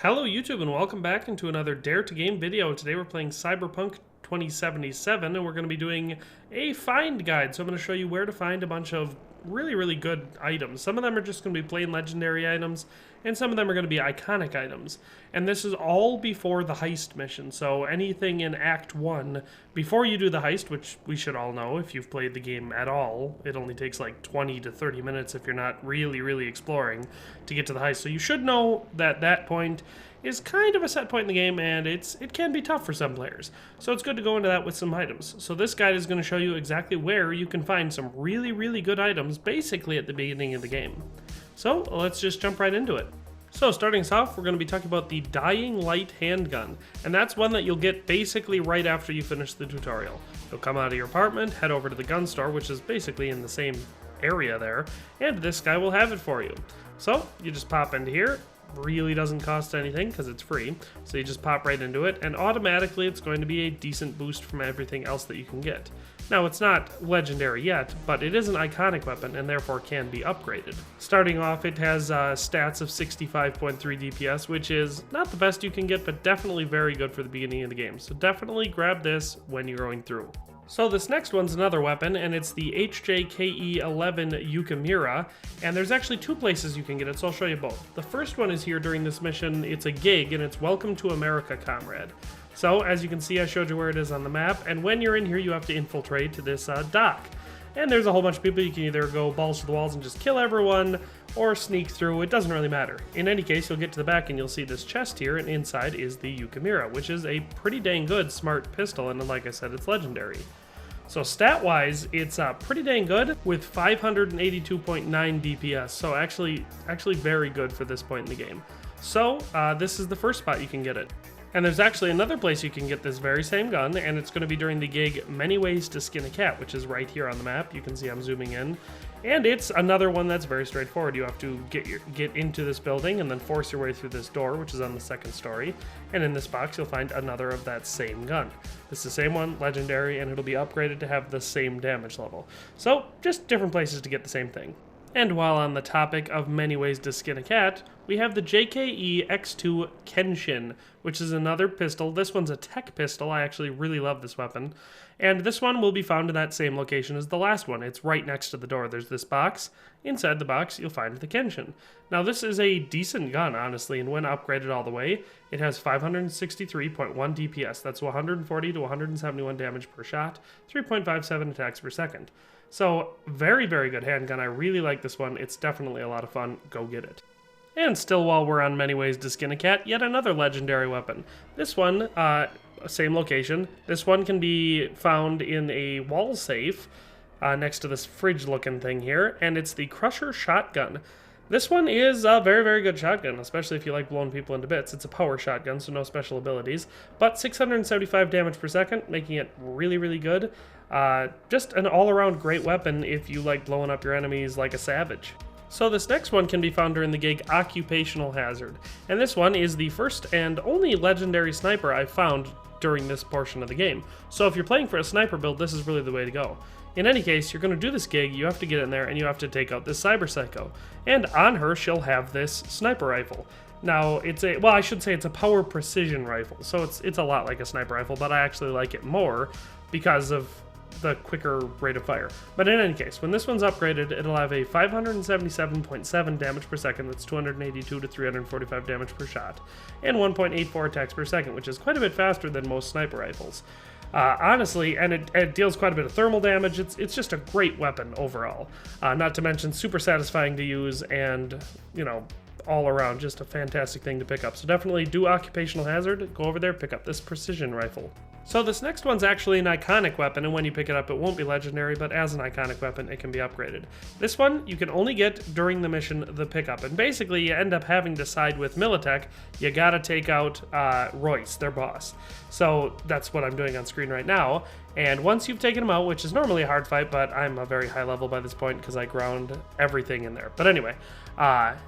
Hello YouTube and welcome back into another Dare to Game video. Today we're playing Cyberpunk 2077 and we're going to be doing a find guide. So I'm going to show you where to find a bunch of really good items. Some of them are just going to be plain legendary items and some of them are going to be iconic items. And this is all before the heist mission. So anything in Act 1 before you do the heist, which we should all know if you've played the game at all. It only takes like 20 to 30 minutes if you're not really exploring to get to the heist. So you should know that that point is kind of a set point in the game, and it can be tough for some players. So it's good to go into that with some items. So this guide is going to show you exactly where you can find some really good items basically at the beginning of the game. So let's just jump right into it. So starting us off, we're going to be talking about the Dying Light handgun, and that's one that you'll get basically right after you finish the tutorial. You'll come out of your apartment, head over to the gun store, which is basically in the same area there, and this guy will have it for you. So you just pop into here. Really doesn't cost anything because it's free, so you just pop right into it and automatically it's going to be a decent boost from everything else that you can get. Now it's not legendary yet, but it is an iconic weapon and therefore can be upgraded. Starting off, it has stats of 65.3 DPS, which is not the best you can get, but definitely very good for the beginning of the game, so definitely grab this when you're going through. So this next one's another weapon, and it's the HJKE11 Yukimura, and there's actually two places you can get it, so I'll show you both. The first one is here during this mission. It's a gig, and it's Welcome to America, Comrade. So as you can see, I showed you where it is on the map, and when you're in here, you have to infiltrate to this dock. And there's a whole bunch of people. You can either go balls to the walls and just kill everyone, or sneak through. It doesn't really matter. In any case, you'll get to the back and you'll see this chest here, and inside is the Yukimura, which is a pretty dang good smart pistol, and like I said, it's legendary. So stat-wise, it's pretty dang good with 582.9 DPS, so actually very good for this point in the game. So this is the first spot you can get it. And there's actually another place you can get this very same gun, and it's going to be during the gig Many Ways to Skin a Cat, which is right here on the map. You can see I'm zooming in. And it's another one that's very straightforward. You have to get into this building and then force your way through this door, which is on the second story. And in this box, you'll find another of that same gun. It's the same one, legendary, and it'll be upgraded to have the same damage level. So just different places to get the same thing. And while on the topic of Many Ways to Skin a Cat, we have the JKE X2 Kenshin, which is another pistol. This one's a tech pistol. I actually really love this weapon. And this one will be found in that same location as the last one. It's right next to the door. There's this box. Inside the box, you'll find the Kenshin. Now, this is a decent gun, honestly, and when upgraded all the way, it has 563.1 DPS. That's 140 to 171 damage per shot, 3.57 attacks per second. So, very good handgun. I really like this one. It's definitely a lot of fun. Go get it. And still while we're on Many Ways to Skin a Cat, yet another legendary weapon. This one, same location. This one can be found in a wall safe next to this fridge-looking thing here, and it's the Crusher Shotgun. This one is a very good shotgun, especially if you like blowing people into bits. It's a power shotgun, so no special abilities, but 675 damage per second, making it really good. Just an all-around great weapon if you like blowing up your enemies like a savage. So this next one can be found during the gig Occupational Hazard, and this one is the first and only legendary sniper I've found during this portion of the game. So if you're playing for a sniper build, this is really the way to go. In any case, you're going to do this gig, you have to get in there, and you have to take out this Cyber Psycho. And on her, she'll have this sniper rifle. Now, I should say it's a power precision rifle, so it's a lot like a sniper rifle, but I actually like it more because of the quicker rate of fire. But in any case, when this one's upgraded, it'll have a 577.7 damage per second, that's 282 to 345 damage per shot, and 1.84 attacks per second, which is quite a bit faster than most sniper rifles. Honestly, and it deals quite a bit of thermal damage. It's just a great weapon overall. Not to mention super satisfying to use and, you know, all around just a fantastic thing to pick up. So definitely do Occupational Hazard, go over there, pick up this precision rifle. So this next one's actually an iconic weapon, and when you pick it up, it won't be legendary, but as an iconic weapon, it can be upgraded. This one, you can only get during the mission, the pickup, and basically you end up having to side with Militech. You gotta take out Royce, their boss. So that's what I'm doing on screen right now, and once you've taken him out, which is normally a hard fight, but I'm a very high level by this point because I ground everything in there. But anyway,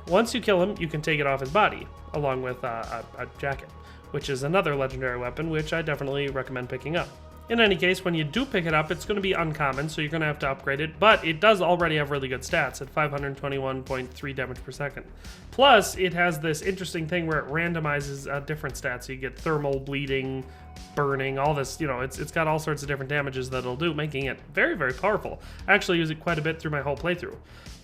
once you kill him, you can take it off his body, along with a jacket, which is another legendary weapon, which I definitely recommend picking up. In any case, when you do pick it up, it's going to be uncommon, so you're going to have to upgrade it, but it does already have really good stats at 521.3 damage per second. Plus, it has this interesting thing where it randomizes different stats. So you get thermal, bleeding, burning, all this, you know, it's got all sorts of different damages that it'll do, making it very, very powerful. I actually use it quite a bit through my whole playthrough.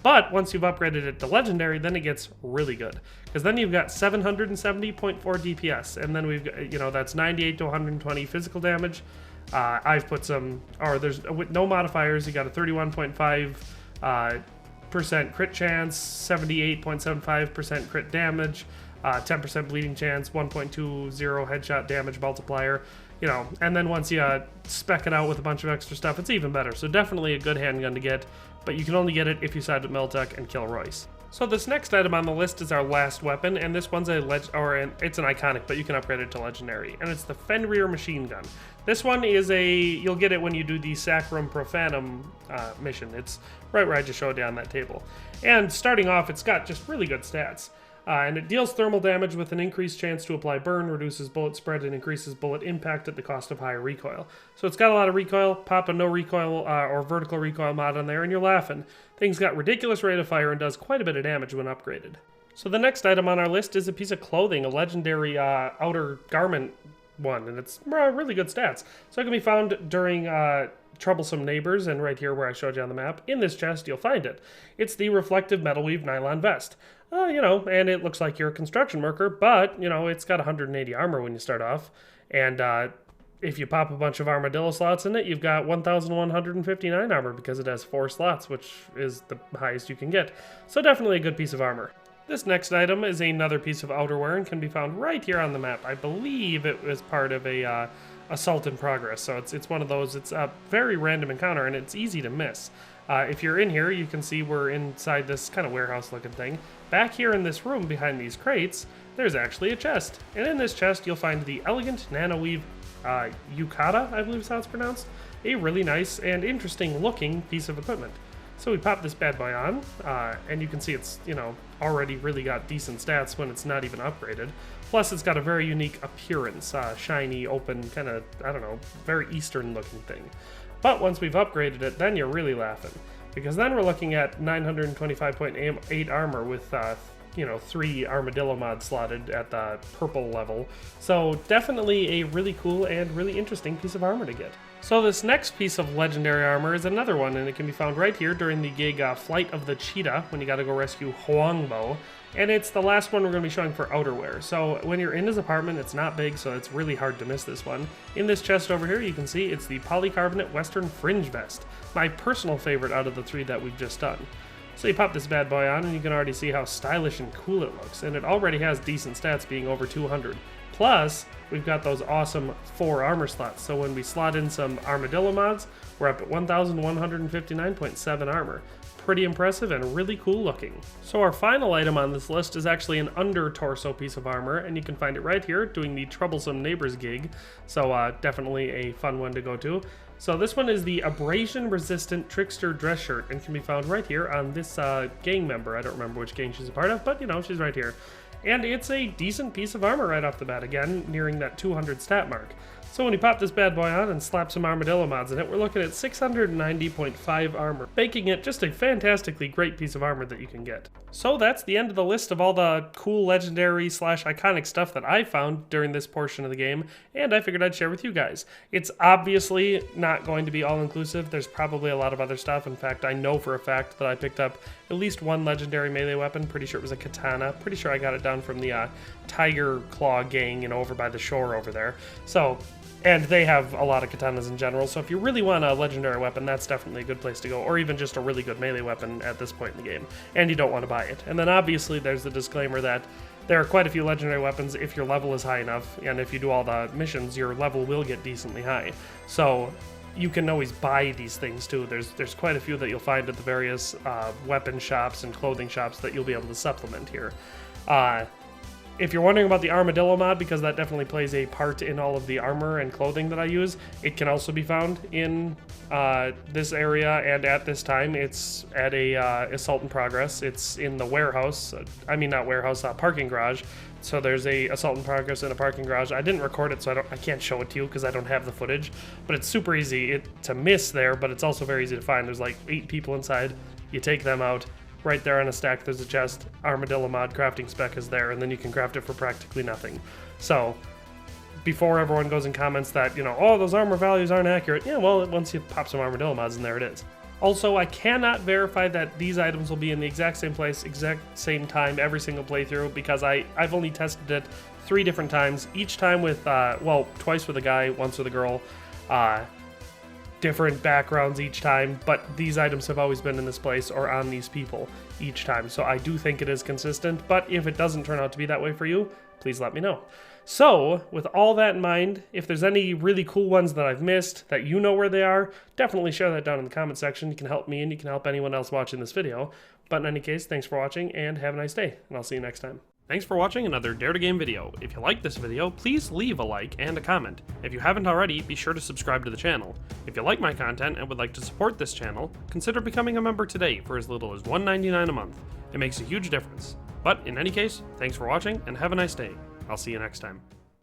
But once you've upgraded it to Legendary, then it gets really good. Because then you've got 770.4 DPS, and then we've got, you know, that's 98 to 120 physical damage. I've put some, or there's with no modifiers, you got a 31.5% crit chance, 78.75% crit damage, 10% bleeding chance, 1.20 headshot damage multiplier, you know, and then once you spec it out with a bunch of extra stuff, it's even better. So definitely a good handgun to get, but you can only get it if you side with Militech and kill Royce. So this next item on the list is our last weapon, and this one's it's an iconic, but you can upgrade it to Legendary, and it's the Fenrir machine gun. This one is you'll get it when you do the Sacrum Profanum mission. It's right where I just showed you on that table. And starting off, it's got just really good stats. And it deals thermal damage with an increased chance to apply burn, reduces bullet spread, and increases bullet impact at the cost of higher recoil. So it's got a lot of recoil. Pop a no recoil or vertical recoil mod on there and you're laughing. Thing's got ridiculous rate of fire and does quite a bit of damage when upgraded. So the next item on our list is a piece of clothing, a legendary outer garment one, and it's really good stats. So it can be found during Troublesome Neighbors, and right here where I showed you on the map. In this chest, you'll find it. It's the reflective metal weave nylon vest. You know, and it looks like you're a construction worker, but, you know, it's got 180 armor when you start off. And if you pop a bunch of armadillo slots in it, you've got 1,159 armor because it has 4 slots, which is the highest you can get. So definitely a good piece of armor. This next item is another piece of outerwear and can be found right here on the map. I believe it was part of a assault in progress, so it's one of those. It's a very random encounter and it's easy to miss. If you're in here, you can see we're inside this kind of warehouse looking thing. Back here in this room behind these crates, there's actually a chest. And in this chest, you'll find the elegant nanoweave yukata, I believe is how it's pronounced. A really nice and interesting looking piece of equipment. So we pop this bad boy on, and you can see it's, you know, already really got decent stats when it's not even upgraded. Plus it's got a very unique appearance, shiny, open, kind of, I don't know, very Eastern looking thing. But once we've upgraded it, then you're really laughing. Because then we're looking at 925.8 armor with, you know, 3 armadillo mods slotted at the purple level. So definitely a really cool and really interesting piece of armor to get. So this next piece of legendary armor is another one, and it can be found right here during the gig Flight of the Cheetah, when you gotta go rescue Huangbo. And it's the last one we're going to be showing for outerwear. So when you're in his apartment, it's not big, so it's really hard to miss this one. In this chest over here, you can see it's the Polycarbonate Western Fringe Vest. My personal favorite out of the 3 that we've just done. So you pop this bad boy on, and you can already see how stylish and cool it looks. And it already has decent stats, being over 200. Plus, we've got those awesome 4 armor slots. So when we slot in some armadillo mods, we're up at 1,159.7 armor. Pretty impressive and really cool looking. So our final item on this list is actually an under torso piece of armor, and you can find it right here doing the Troublesome Neighbors gig. So definitely a fun one to go to. So this one is the Abrasion Resistant Trickster dress shirt and can be found right here on this gang member. I don't remember which gang she's a part of, but you know, she's right here. And it's a decent piece of armor right off the bat, again, nearing that 200 stat mark. So when you pop this bad boy on and slap some armadillo mods in it, we're looking at 690.5 armor, making it just a fantastically great piece of armor that you can get. So that's the end of the list of all the cool legendary / iconic stuff that I found during this portion of the game, and I figured I'd share with you guys. It's obviously not going to be all-inclusive. There's probably a lot of other stuff. In fact, I know for a fact that I picked up at least one legendary melee weapon. Pretty sure it was a katana. Pretty sure I got it down from the Tiger Claw gang, you know, over by the shore over there. So, and they have a lot of katanas in general, so if you really want a legendary weapon, that's definitely a good place to go, or even just a really good melee weapon at this point in the game, and you don't want to buy it. And then obviously there's the disclaimer that there are quite a few legendary weapons if your level is high enough, and if you do all the missions, your level will get decently high. So you can always buy these things too. There's quite a few that you'll find at the various weapon shops and clothing shops that you'll be able to supplement here. If you're wondering about the armadillo mod, because that definitely plays a part in all of the armor and clothing that I use, it can also be found in this area, and at this time it's at a assault in progress. It's in the warehouse, parking garage. So there's a assault in progress in a parking garage. I didn't record it, so I can't show it to you because I don't have the footage, but it's super easy to miss there, but it's also very easy to find. There's like 8 people inside. You take them out. Right there on a stack, there's a chest. Armadillo mod crafting spec is there, and then you can craft it for practically nothing. So, before everyone goes and comments that, oh, those armor values aren't accurate. Yeah, well, once you pop some armadillo mods in there, it is. Also, I cannot verify that these items will be in the exact same place, exact same time, every single playthrough, because I've only tested it 3 different times. Each time with, twice with a guy, once with a girl. Different backgrounds each time, but these items have always been in this place or on these people each time. So I do think it is consistent, but if it doesn't turn out to be that way for you, please let me know. So with all that in mind, if there's any really cool ones that I've missed that you know where they are, definitely share that down in the comment section. You can help me and you can help anyone else watching this video. But in any case, thanks for watching and have a nice day, and I'll see you next time. Thanks for watching another Dare to Game video. If you liked this video, please leave a like and a comment. If you haven't already, be sure to subscribe to the channel. If you like my content and would like to support this channel, consider becoming a member today for as little as $1.99 a month. It makes a huge difference. But in any case, thanks for watching and have a nice day. I'll see you next time.